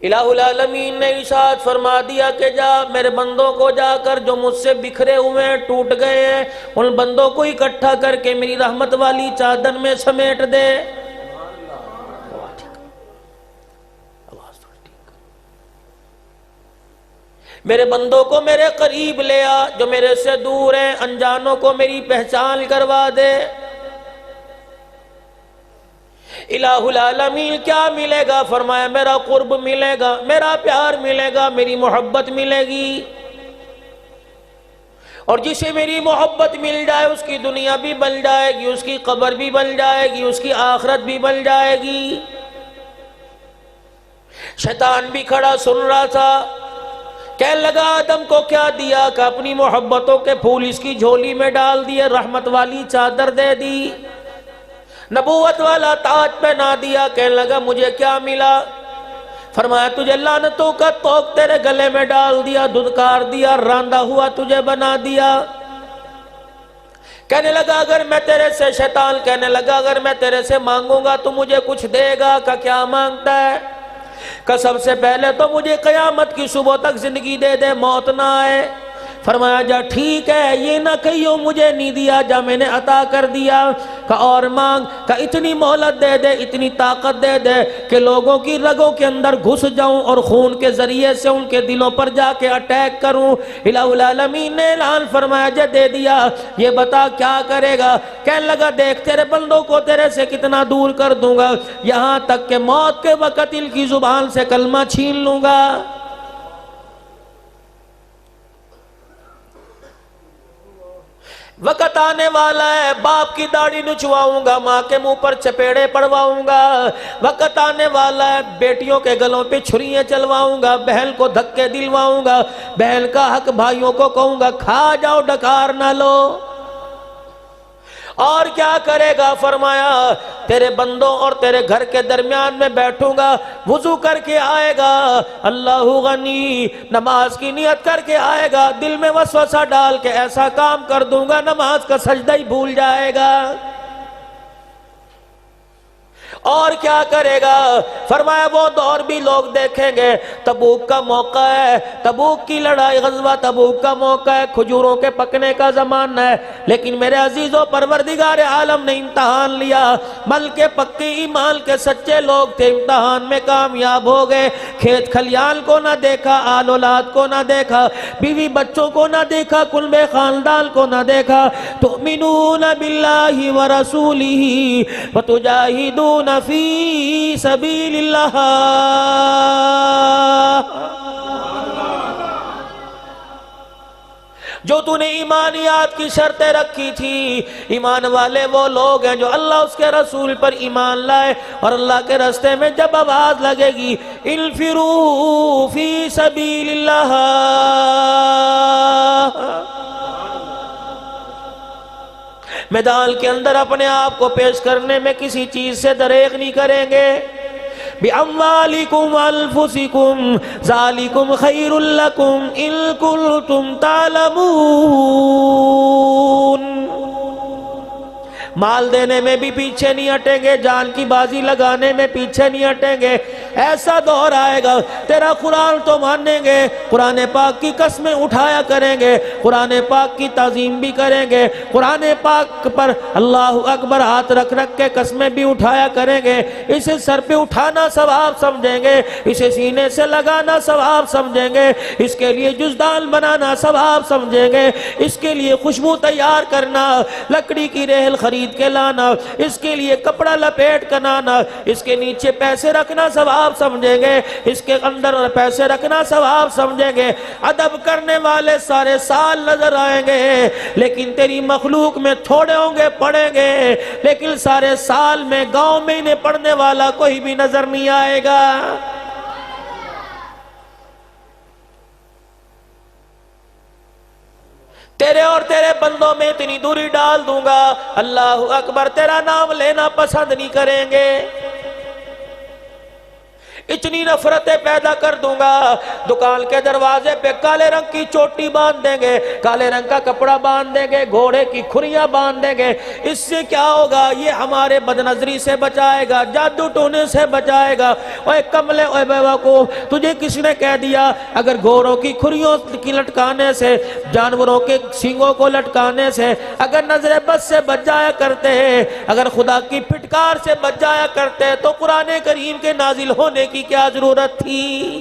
الہ العالمین نے ارشاد فرما دیا کہ جا میرے بندوں کو جا کر جو مجھ سے بکھرے ہوئے ہیں، ٹوٹ گئے ہیں، ان بندوں کو اکٹھا کر کے میری رحمت والی چادر میں سمیٹ دے۔ میرے بندوں کو میرے قریب لے آ، جو میرے سے دور ہیں، انجانوں کو میری پہچان کروا دے۔ الہ العالمین کیا ملے گا؟ فرمایا میرا قرب ملے گا، میرا پیار ملے گا، میری محبت ملے گی۔ اور جسے میری محبت مل جائے اس کی دنیا بھی بن جائے گی، اس کی قبر بھی بن جائے گی، اس کی آخرت بھی بن جائے گی۔ شیطان بھی کھڑا سن رہا تھا، کہنے لگا آدم کو کیا دیا کہ اپنی محبتوں کے پھول اس کی جھولی میں ڈال دیے، رحمت والی چادر دے دی، نبوت والا تاج پہنا دیا۔ کہنے لگا مجھے کیا ملا؟ فرمایا تجھے لعنتوں کا توق تیرے گلے میں ڈال دیا، دھدکار دیا، راندہ ہوا تجھے بنا دیا۔ کہنے لگا اگر میں تیرے سے، شیطان کہنے لگا اگر میں تیرے سے مانگوں گا تو مجھے کچھ دے گا؟ کہ کیا مانگتا ہے؟ کہ سب سے پہلے تو مجھے قیامت کی صبح تک زندگی دے دے، موت نہ آئے۔ فرمایا جا ٹھیک ہے، یہ نہ کہیو مجھے نہیں دیا، جا میں نے عطا کر دیا۔ کہ اور مانگ، کہ اتنی مہلت دے دے، اتنی طاقت دے دے کہ لوگوں کی رگوں کے اندر گھس جاؤں اور خون کے ذریعے سے ان کے دلوں پر جا کے اٹیک کروں۔ الہ العالمین نے اعلان فرمایا جا دے دیا، یہ بتا کیا کرے گا؟ کہنے لگا دیکھ تیرے بندوں کو تیرے سے کتنا دور کر دوں گا، یہاں تک کہ موت کے وقت ان کی زبان سے کلمہ چھین لوں گا۔ وقت آنے والا ہے، باپ کی داڑھی نچواؤں گا، ماں کے منہ پر چپیڑے پڑواؤں گا۔ وقت آنے والا ہے، بیٹیوں کے گلوں پہ چھریاں چلواؤں گا، بہن کو دھکے دلواؤں گا، بہن کا حق بھائیوں کو کہوں گا کھا جاؤ ڈکار نہ لو۔ اور کیا کرے گا؟ فرمایا تیرے بندوں اور تیرے گھر کے درمیان میں بیٹھوں گا، وضو کر کے آئے گا، اللہ غنی، نماز کی نیت کر کے آئے گا، دل میں وسوسہ ڈال کے ایسا کام کر دوں گا نماز کا سجدہ ہی بھول جائے گا۔ اور کیا کرے گا؟ فرمایا وہ دور بھی لوگ دیکھیں گے، تبوک کا موقع ہے، تبوک کی لڑائی، غزوہ تبوک کا موقع ہے، کھجوروں کے پکنے کا زمانہ ہے، لیکن میرے عزیزوں پروردگار عالم نے امتحان لیا، مل کے پکی ایمان کے سچے لوگ تھے، امتحان میں کامیاب ہو گئے، کھیت کھلیان کو نہ دیکھا، آل اولاد کو نہ دیکھا، بیوی بچوں کو نہ دیکھا، کلب خاندان کو نہ دیکھا، تؤمنون باللہ ورسولہ وتجاہدون فی سبیل اللہ۔ جو تو نے ایمانیات کی شرطیں رکھی تھی، ایمان والے وہ لوگ ہیں جو اللہ اس کے رسول پر ایمان لائے، اور اللہ کے راستے میں جب آواز لگے گی انفروا فی سبیل اللہ، میدان کے اندر اپنے آپ کو پیش کرنے میں کسی چیز سے دریغ نہیں کریں گے۔ بِأَمْوَالِكُمْ وَأَنفُسِكُمْ ذَلِكُمْ خَيْرٌ لَكُمْ إِن كُنتُمْ تَعْلَمُونَ۔ مال دینے میں بھی پیچھے نہیں ہٹیں گے، جان کی بازی لگانے میں پیچھے نہیں ہٹیں گے۔ ایسا دور آئے گا تیرا قرآن تو مانیں گے، قرآن پاک کی قسمیں اٹھایا کریں گے، قرآن پاک کی تعظیم بھی کریں گے، قرآن پاک پر اللہ اکبر ہاتھ رکھ رکھ کے قسمیں بھی اٹھایا کریں گے۔ اسے سر پہ اٹھانا ثواب سمجھیں گے، اسے سینے سے لگانا ثواب سمجھیں گے، اس کے لیے جزدان بنانا ثواب سمجھیں گے، اس کے لیے خوشبو تیار کرنا، لکڑی کی ریل خرید کے لانا، اس کے لیے کپڑا لپیٹ کر لانا، اس کے نیچے پیسے رکھنا ثواب سمجھیں گے، اس کے اندر پیسے رکھنا ثواب سمجھیں گے۔ ادب کرنے والے سارے سال نظر آئیں گے، لیکن تیری مخلوق میں تھوڑے ہوں گے پڑھیں گے، لیکن سارے سال میں گاؤں میں انہیں پڑھنے والا کوئی بھی نظر نہیں آئے گا۔ تیرے اور تیرے بندوں میں اتنی دوری ڈال دوں گا، اللہ اکبر، تیرا نام لینا پسند نہیں کریں گے۔ اتنی نفرتیں پیدا کر دوں گا، دکان کے دروازے پہ کالے رنگ کی چوٹی باندھ دیں گے، کالے رنگ کا کپڑا باندھ دیں گے، گھوڑے کی کھریاں باندھ دیں گے۔ اس سے کیا ہوگا؟ یہ ہمارے بدنظری سے بچائے گا، جادو ٹونے سے بچائے گا۔ اوے کملے، اوے بیوقوف، تجھے کس نے کہہ دیا اگر گھوڑوں کی کھریوں کی لٹکانے سے، جانوروں کے سینگوں کو لٹکانے سے اگر نظر بد سے بچ جایا کرتے ہیں، اگر خدا کی پھٹکار سے بچ جایا کرتے تو قرآن کریم کے نازل ہونے کی کیا ضرورت تھی؟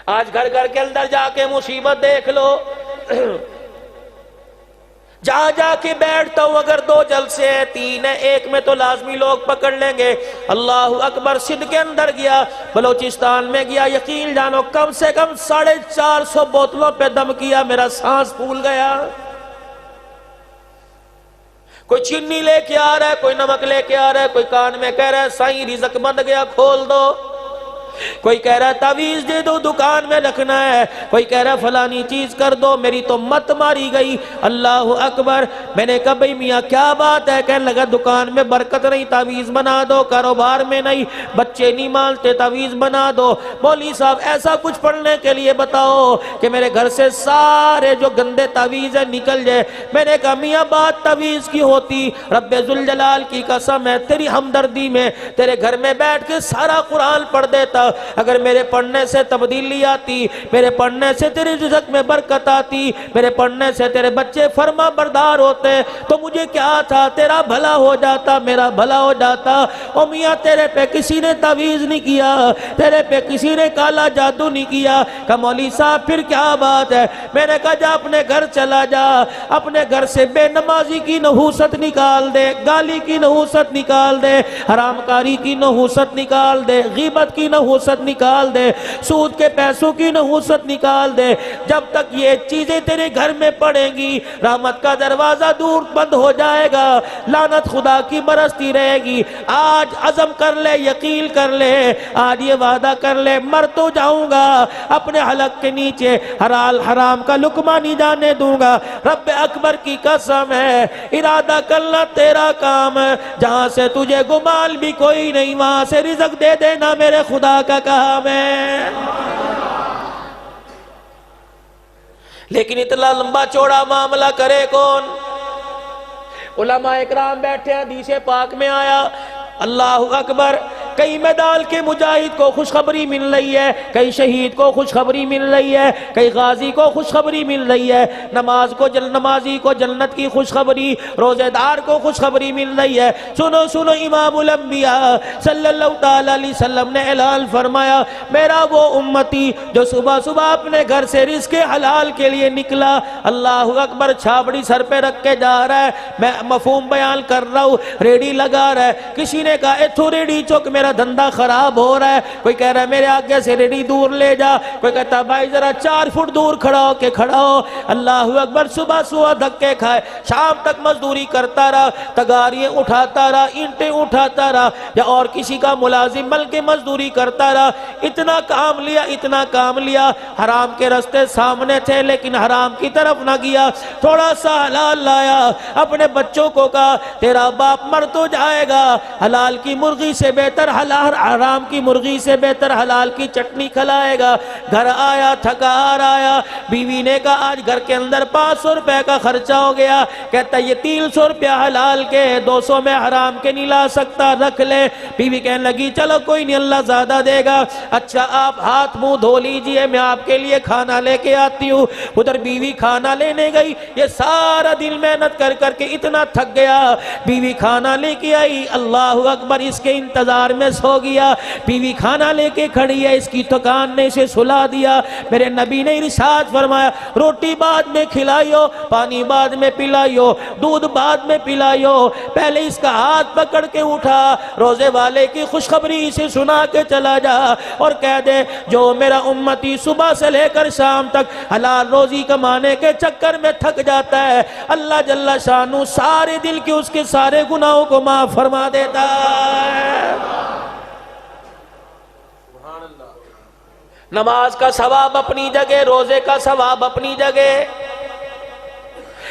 آج گھر گھر کے اندر جا کے مصیبت دیکھ لو، جہاں جا کے بیٹھتا ہوں اگر 2 جلسے ہیں، 3 ہیں، ایک میں تو لازمی لوگ پکڑ لیں گے۔ اللہ اکبر، سندھ کے اندر گیا، بلوچستان میں گیا، یقین جانو کم سے کم 450 بوتلوں پہ دم کیا، میرا سانس پھول گیا۔ کوئی چینی لے کے آ رہا ہے، کوئی نمک لے کے آ رہا ہے، کوئی کان میں کہہ رہا ہے سائیں رزق بند گیا کھول دو، کوئی کہہ رہا ہے تعویذ دے دو دکان میں رکھنا ہے، کوئی کہہ رہا ہے فلانی چیز کر دو، میری تو مت ماری گئی۔ اللہ اکبر، میں نے کہا بھئی میاں کیا بات ہے؟ کہنے لگا دکان میں برکت نہیں، تعویذ بنا دو، کاروبار میں نہیں، بچے نہیں مانتے، تعویذ بنا دو۔ مولوی صاحب ایسا کچھ پڑھنے کے لیے بتاؤ کہ میرے گھر سے سارے جو گندے تعویذ ہیں نکل جائے۔ میں نے کہا میاں بات تعویذ کی ہوتی، رب ذوالجلال کی قسم ہے، تیری ہمدردی میں تیرے گھر میں بیٹھ کے سارا قرآن پڑھ دیتا، اگر میرے پڑھنے سے تبدیلی آتی، میرے پڑھنے سے تیرے رزق میں برکت آتی، میرے پڑھنے سے تیرے بچے فرما بردار ہوتے تو مجھے کیا تھا؟ تیرا بھلا ہو جاتا، میرا بھلا ہو جاتا۔ او میاں تیرے پہ کسی نے تعویذ نہیں کیا، تیرے پہ کسی نے کالا جادو نہیں کیا۔ کہ مولوی صاحب پھر کیا بات ہے؟ میں نے کہا جا اپنے گھر چلا جا، اپنے گھر سے بے نمازی کی نحوست نکال دے، گالی کی نحوست نکال دے، حرام کاری کی نحوست نکال دے، غیبت کی نحوست نکال دے، سود کے پیسوں کی نحوست نکال دے۔ جب تک یہ چیزیں تیرے گھر میں پڑیں گی رحمت کا دروازہ دور بند ہو جائے گا، لعنت خدا کی برستی رہے گی۔ آج عزم کر لے، یقین کر لے، آج یہ وعدہ کر لے، مر تو جاؤں گا، اپنے حلق کے نیچے حلال حرام کا لقمہ نہیں جانے دوں گا۔ رب اکبر کی قسم ہے، ارادہ کرنا تیرا کام ہے، جہاں سے تجھے گمان بھی کوئی نہیں وہاں سے رزق دے دینا میرے خدا کا کام ہے۔ لیکن اتنا لمبا چوڑا معاملہ کرے کون؟ علماء اکرام بیٹھے، حدیث پاک میں آیا اللہ اکبر، کئی میدان کے مجاہد کو خوشخبری مل رہی ہے، کئی شہید کو خوشخبری مل رہی ہے، کئی غازی کو خوشخبری مل رہی ہے، نمازی کو جنت کی خوشخبری، روزے دار کو خوشخبری مل رہی ہے۔ سنو سنو، امام الانبیاء صلی اللہ تعالیٰ علیہ وسلم نے اعلان فرمایا، میرا وہ امتی جو صبح صبح اپنے گھر سے رزق حلال کے لیے نکلا، اللہ اکبر، چھابڑی سر پہ رکھ کے جا رہا ہے، میں مفہوم بیان کر رہا ہوں، ریڈی لگا رہا ہے، کسی نے کہا ایتھو ریڈی چوک میرا دھندا خراب ہو رہا ہے، کوئی کہہ رہا ہے میرے آگے سے ریڈی دور لے جا، کوئی کہتا ہے بھائی ذرا 4 فٹ دور کھڑا ہو کے کھڑا ہو۔ اللہ اکبر، صبح صبح دھکے کھائے، شام تک مزدوری کرتا رہا، تگاریاں اٹھاتا رہا، اینٹیں اٹھاتا رہا، یا اور کسی کا ملازم بلکہ مزدوری کرتا رہا، اتنا کام لیا، حرام کے رستے سامنے تھے لیکن حرام کی طرف نہ گیا، تھوڑا سا حلال لایا، اپنے بچوں کو کہا تیرا باپ مر تو جائے گا، حلال کی مرغی سے بہتر حرام کی مرغی سے بہتر حلال کی چٹنی کھلائے گا۔ گھر آیا، تھکا آیا، بیوی نے کہا آج گھر کے اندر 500 روپے کا خرچہ ہو گیا، کہتا یہ 300 روپے حلال کے، 200 میں حرام کے نہیں لا سکتا، رکھ لے۔ بیوی کہنے لگی چلو کوئی نہیں، اللہ زیادہ دے گا، اچھا آپ ہاتھ منہ دھو لیجئے، میں آپ کے لیے کھانا لے کے آتی ہوں۔ ادھر بیوی کھانا لینے گئی، یہ سارا دن محنت کر کر کے اتنا تھک گیا، بیوی کھانا لے کے آئی، اللہ اکبر، اس کے انتظار میں سو گیا، بیوی کھانا لے کے کھڑی ہے، اس کی تھکان نے اسے سلا دیا۔ میرے نبی نے ارشاد فرمایا روٹی بعد میں کھلائیو، پانی بعد میں پلائیو، دودھ بعد میں پلائیو، پہلے اس کا ہاتھ پکڑ کے اٹھا، روزے والے کی خوشخبری اسے سنا کے چلا جا اور کہہ دے جو میرا امتی صبح سے لے کر شام تک حلال روزی کمانے کے چکر میں تھک جاتا ہے، اللہ جل شانہ سارے دل کے اس کے سارے گناہوں کو معاف فرما دیتا ہے۔ نماز کا ثواب اپنی جگہ، روزے کا ثواب اپنی جگہ،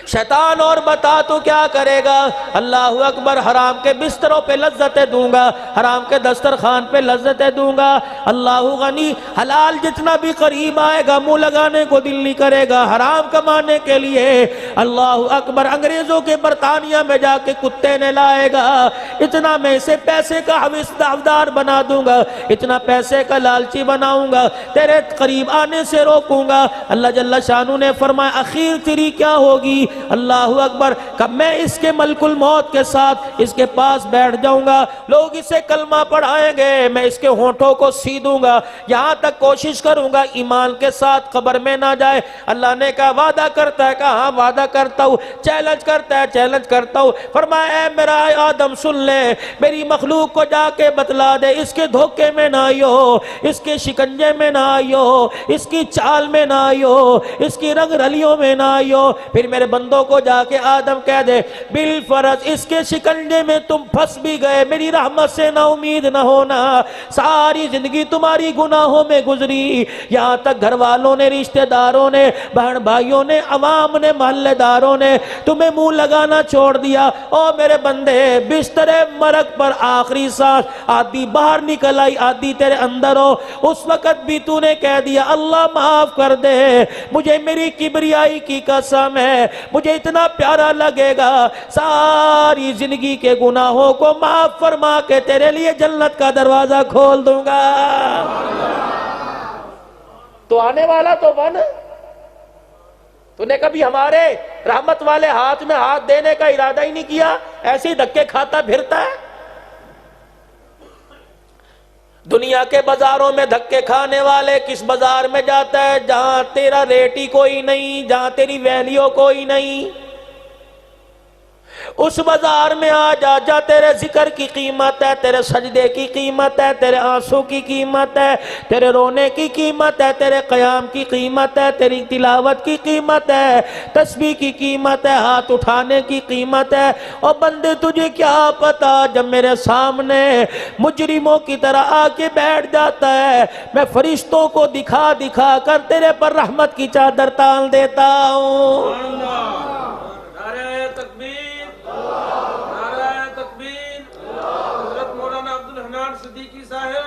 شیطان اور بتا تو کیا کرے گا؟ اللہ اکبر، حرام کے بستروں پہ لذتیں دوں گا، حرام کے دسترخوان پہ لذتیں دوں گا۔ اللہ غنی، حلال جتنا بھی قریب آئے گا منہ لگانے کو دل نہیں کرے گا حرام کمانے کے لیے۔ اللہ اکبر، انگریزوں کے برطانیہ میں جا کے کتے نے لائے گا، اتنا میں اسے پیسے کا حویسدار بنا دوں گا، اتنا پیسے کا لالچی بناؤں گا، تیرے قریب آنے سے روکوں گا۔ اللہ جل شانہ نے فرمایا اخیر تیری کیا ہوگی؟ اللہ اکبر، کب میں اس کے ملک الموت کے ساتھ اس کے پاس بیٹھ جاؤں گا، لوگ اسے کلمہ پڑھائیں گے، میں اس کے ہونٹوں کو سیدوں گا، یہاں تک کوشش کروں گا ایمان کے ساتھ قبر میں نہ جائے۔ اللہ نے کہا وعدہ کرتا ہے؟ کہا ہاں وعدہ کرتا ہوں۔ چیلنج کرتا ہے؟ چیلنج کرتا ہوں۔ فرمایا اے میرا آدم سن لے، میری مخلوق کو جا کے بتلا دے اس کے دھوکے میں نہ آئیو، اس کے شکنجے میں نہ آئیو، اس کی چال میں نہ آئیو، اس کی رنگ رلیوں میں نہ آئیو۔ پھر میرے بندوں کو جا کے آدم کہہ دے بالفرض اس کے شکنجے میں تم پھنس بھی گئے، میری رحمت سے نا امید نہ ہونا، ساری زندگی تمہاری گناہوں میں گزری، یہاں تک گھر والوں نے، رشتہ داروں نے، بہن بھائیوں نے، عوام نے، محلے داروں نے تمہیں منہ لگانا چھوڑ دیا۔ او میرے بندے، بستر مرگ پر آخری سانس آدھی باہر نکل آئی، آدھی تیرے اندر ہو، اس وقت بھی تو نے کہہ دیا اللہ معاف کر دے، مجھے میری کبریائی کی قسم ہے، مجھے اتنا پیارا لگے گا ساری زندگی کے گناہوں کو معاف فرما کے تیرے لیے جنت کا دروازہ کھول دوں گا۔ تو آنے والا تو بن، تو نے کبھی ہمارے رحمت والے ہاتھ میں ہاتھ دینے کا ارادہ ہی نہیں کیا، ایسے ہی دھکے کھاتا پھرتا ہے۔ دنیا کے بازاروں میں دھکے کھانے والے کس بازار میں جاتا ہے؟ جہاں تیرا ریٹ ہی کوئی نہیں، جہاں تیری ویلیو کوئی نہیں، اس بازار میں آ جا، جا تیرے ذکر کی قیمت ہے، تیرے سجدے کی قیمت ہے، تیرے آنسو کی قیمت ہے، تیرے رونے کی قیمت ہے، تیرے قیام کی قیمت ہے، تیری تلاوت کی قیمت ہے، تسبیح کی قیمت ہے، ہاتھ اٹھانے کی قیمت ہے۔ اور بندے تجھے کیا پتا جب میرے سامنے مجرموں کی طرح آ کے بیٹھ جاتا ہے، میں فرشتوں کو دکھا دکھا کر تیرے پر رحمت کی چادر تان دیتا ہوں۔ نعرہ تکبیر، نعرہ تکبیر، حضرت مولانا عبدالحنان صدیقی صاحب